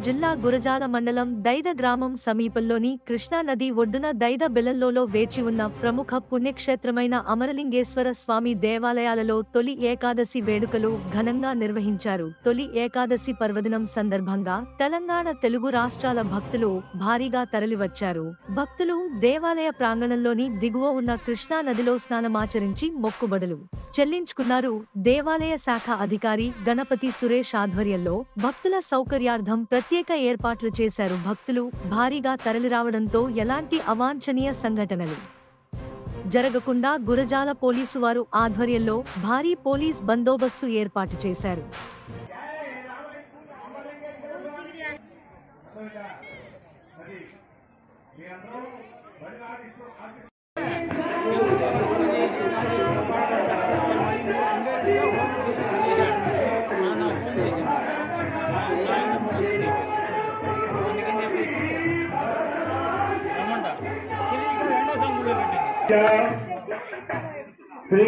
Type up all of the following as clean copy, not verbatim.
జిల్లా గురజాల మండలం దైద గ్రామం సమీపంలోని కృష్ణా నది ఒడ్డున దైద బెలంలోలో వేచి ఉన్న ప్రముఖ పుణ్యక్షేత్రమైన అమరలింగేశ్వర స్వామి దేవాలయాలలో తొలి ఏకాదశి వేడుకలు ఘనంగా నిర్వహించారు. తొలి ఏకాదశి పర్వదినం సందర్భంగా తెలంగాణ, తెలుగు రాష్ట్రాల భక్తులు భారీగా తరలివచ్చారు. భక్తులు దేవాలయ ప్రాంగణంలోని దిగువ ఉన్న కృష్ణా నదిలో స్నానమాచరించి మొక్కుబడులు చెల్లించుకున్నారు. దేవాలయ శాఖ అధికారి గణపతి సురేష్ ఆధ్వర్యంలో భక్తుల సౌకర్యార్థం ప్రత్యేక ఏర్పాట్లు చేశారు. భక్తులు భారీగా తరలిరావడంతో ఎలాంటి అవాంఛనీయ సంఘటనలు జరగకుండా గురజాల పోలీసు వారు ఆధ్వర్యంలో భారీ పోలీస్ బందోబస్తు ఏర్పాటు చేశారు. శ్రీ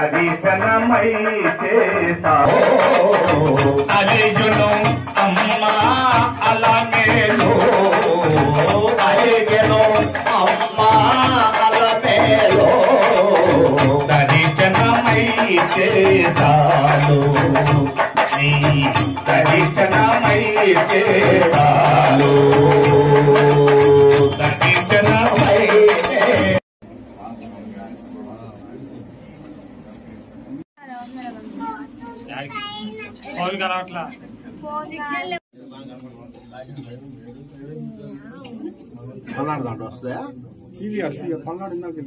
దర్శనమై అలిజును అమ్మా అలమేలు అలిగెను అమ్మా అలమేలు దర్శనమై చేసాలు దర్శనమై చేసాలు దర్శనమై అట్లా పల్నాడు దాంట్లో వస్తాయా పల్నాడు ఇందాక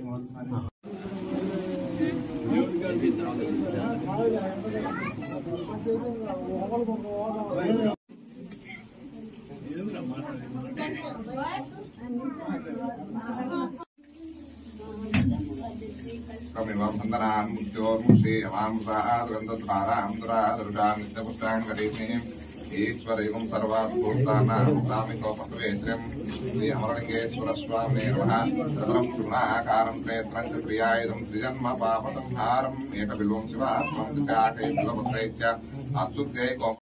ఈశ్వరైవం సర్వాభూతానాం సామికోపవేశ్రం శ్రీ అమరలింగేశ్వర స్వామి నమః శృణాకారం క్షేత్రం చ ప్రియాయుధం త్రిజన్మ పాప సంహారం ఏక బిల్వం శివాత్మం త్రికాకై బిల్వపత్రైశ్చ అచ్యుత్యై